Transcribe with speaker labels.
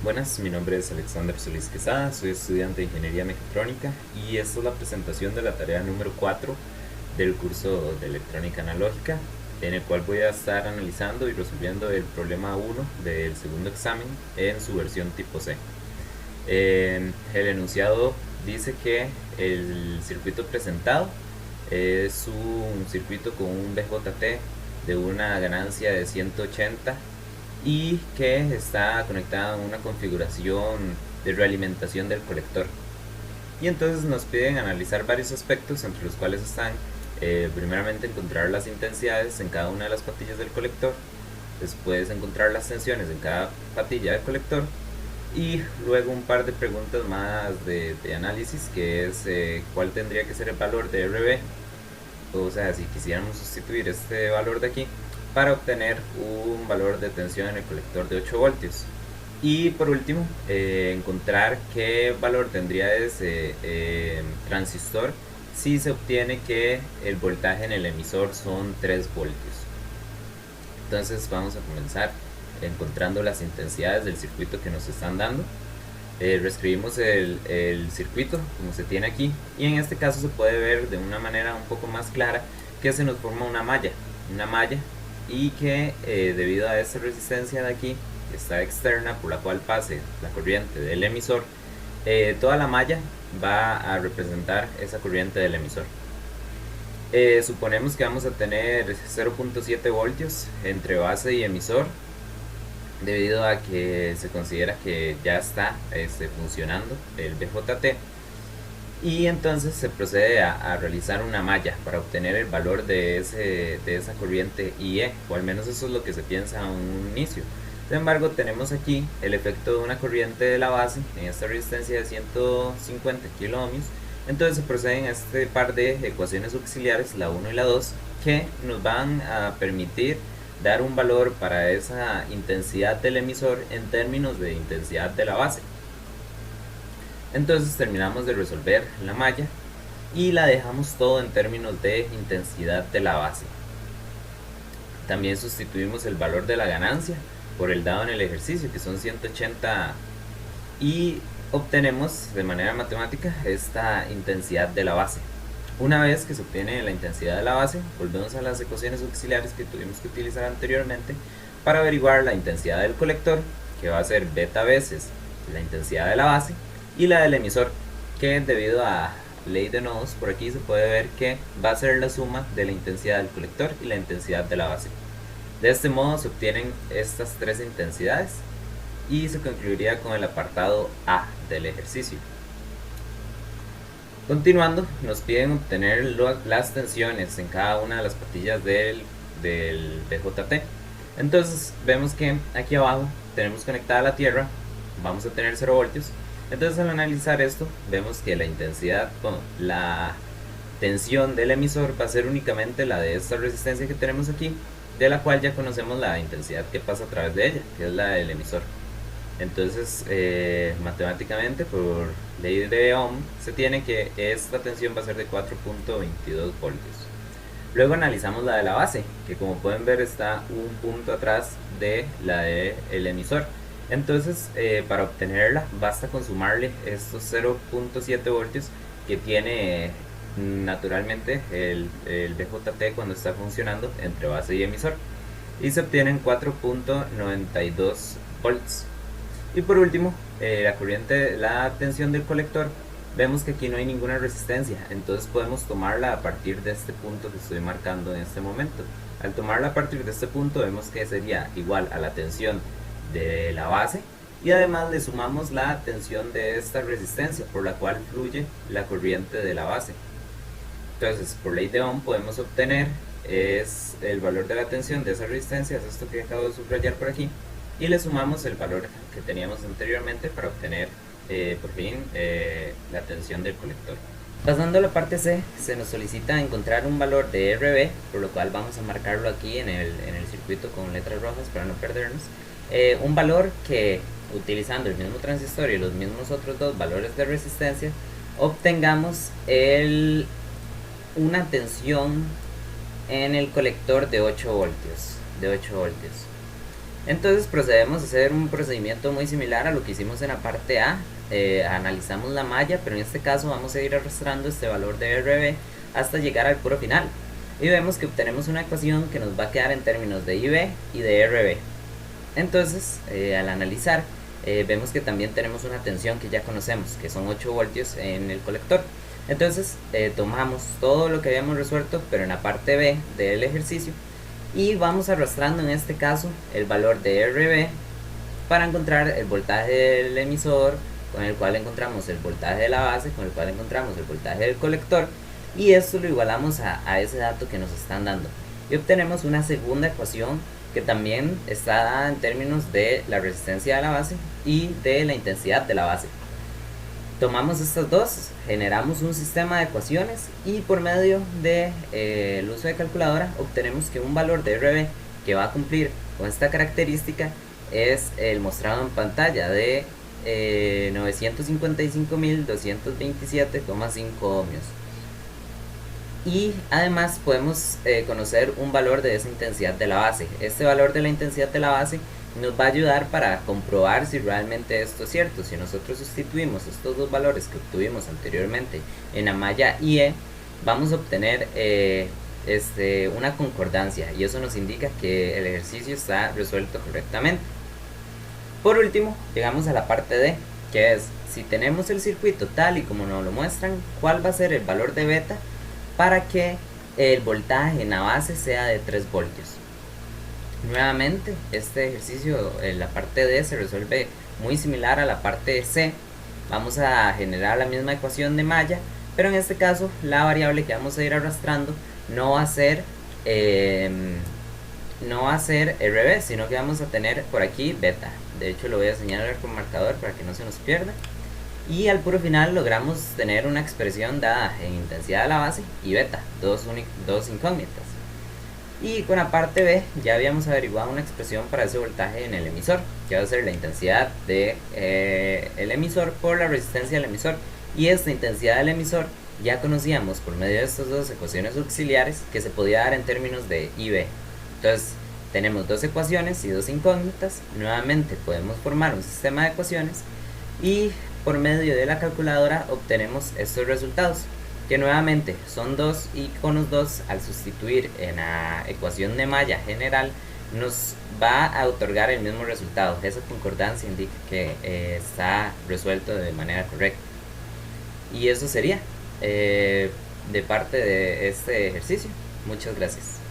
Speaker 1: Buenas, mi nombre es Alexander Solís Quesada, soy estudiante de Ingeniería Mecatrónica y esta es la presentación de la tarea número 4 del curso de Electrónica Analógica, en el cual voy a estar analizando y resolviendo el problema 1 del segundo examen en su versión tipo C. El enunciado dice que el circuito presentado es un circuito con un BJT de una ganancia de 180 y que está conectada a una configuración de realimentación del colector. Y entonces nos piden analizar varios aspectos, entre los cuales están primeramente encontrar las intensidades en cada una de las patillas del colector, después encontrar las tensiones en cada patilla del colector y luego un par de preguntas más de análisis, que es cuál tendría que ser el valor de RB, o sea, si quisiéramos sustituir este valor de aquí para obtener un valor de tensión en el colector de 8 voltios. Y por último, encontrar qué valor tendría ese transistor si se obtiene que el voltaje en el emisor son 3 voltios. Entonces vamos a comenzar encontrando las intensidades del circuito que nos están dando. Reescribimos el circuito como se tiene aquí, y en este caso se puede ver de una manera un poco más clara que se nos forma una malla y que debido a esta resistencia de aquí, que está externa, por la cual pase la corriente del emisor, toda la malla va a representar esa corriente del emisor. Suponemos que vamos a tener 0.7 voltios entre base y emisor, debido a que se considera que ya está funcionando el BJT, y entonces se procede a realizar una malla para obtener el valor de esa corriente IE, o al menos eso es lo que se piensa a un inicio. Sin embargo, tenemos aquí el efecto de una corriente de la base en esta resistencia de 150 kilo ohmios. Entonces se proceden a este par de ecuaciones auxiliares, la 1 y la 2, que nos van a permitir dar un valor para esa intensidad del emisor en términos de intensidad de la base. Entonces terminamos de resolver la malla y la dejamos todo en términos de intensidad de la base. También sustituimos el valor de la ganancia por el dado en el ejercicio, que son 180, y obtenemos de manera matemática esta intensidad de la base. Una vez que se obtiene la intensidad de la base, volvemos a las ecuaciones auxiliares que tuvimos que utilizar anteriormente para averiguar la intensidad del colector, que va a ser beta veces la intensidad de la base, y la del emisor, que debido a ley de nodos por aquí se puede ver que va a ser la suma de la intensidad del colector y la intensidad de la base. De este modo se obtienen estas tres intensidades y se concluiría con el apartado A del ejercicio. Continuando, nos piden obtener las tensiones en cada una de las patillas del BJT. Entonces vemos que aquí abajo tenemos conectada la tierra, vamos a tener 0 voltios. Entonces al analizar esto, vemos que la intensidad, la tensión del emisor va a ser únicamente la de esta resistencia que tenemos aquí, de la cual ya conocemos la intensidad que pasa a través de ella, que es la del emisor. Entonces matemáticamente, por ley de Ohm, se tiene que esta tensión va a ser de 4.22 voltios. Luego analizamos la de la base, que como pueden ver está un punto atrás de la del emisor. Entonces para obtenerla basta con sumarle estos 0.7 voltios que tiene naturalmente el BJT cuando está funcionando entre base y emisor, y se obtienen 4.92 volts. Y por último, la tensión del colector, vemos que aquí no hay ninguna resistencia, entonces podemos tomarla a partir de este punto que estoy marcando en este momento. Al tomarla a partir de este punto, vemos que sería igual a la tensión de la base, y además le sumamos la tensión de esta resistencia por la cual fluye la corriente de la base. Entonces, por ley de Ohm podemos obtener es el valor de la tensión de esa resistencia, es esto que acabo de subrayar por aquí, y le sumamos el valor que teníamos anteriormente para obtener por fin la tensión del colector. Pasando a la parte C, se nos solicita encontrar un valor de RB, por lo cual vamos a marcarlo aquí en el circuito con letras rojas para no perdernos. Un valor que, utilizando el mismo transistor y los mismos otros dos valores de resistencia, obtengamos una tensión en el colector de 8 voltios. Entonces procedemos a hacer un procedimiento muy similar a lo que hicimos en la parte A. Analizamos la malla, pero en este caso vamos a ir arrastrando este valor de RB hasta llegar al puro final. Y vemos que obtenemos una ecuación que nos va a quedar en términos de IB y de RB. Entonces, al analizar, vemos que también tenemos una tensión que ya conocemos, que son 8 voltios en el colector. Entonces, tomamos todo lo que habíamos resuelto, pero en la parte B del ejercicio, y vamos arrastrando en este caso el valor de RB para encontrar el voltaje del emisor, con el cual encontramos el voltaje de la base, con el cual encontramos el voltaje del colector, y esto lo igualamos a ese dato que nos están dando y obtenemos una segunda ecuación que también está dada en términos de la resistencia de la base y de la intensidad de la base. Tomamos estas dos, generamos un sistema de ecuaciones y por medio del uso de calculadora obtenemos que un valor de RB que va a cumplir con esta característica es el mostrado en pantalla de 955.227,5 ohmios. Y además podemos conocer un valor de esa intensidad de la base. Este valor de la intensidad de la base nos va a ayudar para comprobar si realmente esto es cierto. Si nosotros sustituimos estos dos valores que obtuvimos anteriormente en la malla IE, vamos a obtener una concordancia, y eso nos indica que el ejercicio está resuelto correctamente. Por último, llegamos a la parte D, que es: si tenemos el circuito tal y como nos lo muestran, ¿cuál va a ser el valor de beta para que el voltaje en la base sea de 3 voltios? Nuevamente, este ejercicio en la parte D se resuelve muy similar a la parte C. Vamos a generar la misma ecuación de malla, pero en este caso la variable que vamos a ir arrastrando no va a ser RB, sino que vamos a tener por aquí beta. De hecho lo voy a señalar con marcador para que no se nos pierda. Y al puro final logramos tener una expresión dada en intensidad de la base y beta, dos incógnitas. Y con la parte B ya habíamos averiguado una expresión para ese voltaje en el emisor, que va a ser la intensidad del el emisor por la resistencia del emisor. Y esta intensidad del emisor ya conocíamos por medio de estas dos ecuaciones auxiliares que se podía dar en términos de IB. Entonces tenemos dos ecuaciones y dos incógnitas. Nuevamente podemos formar un sistema de ecuaciones y por medio de la calculadora obtenemos estos resultados, que nuevamente son dos iconos 2. Al sustituir en la ecuación de malla general nos va a otorgar el mismo resultado. Esa concordancia indica que está resuelto de manera correcta. Y eso sería de parte de este ejercicio. Muchas gracias.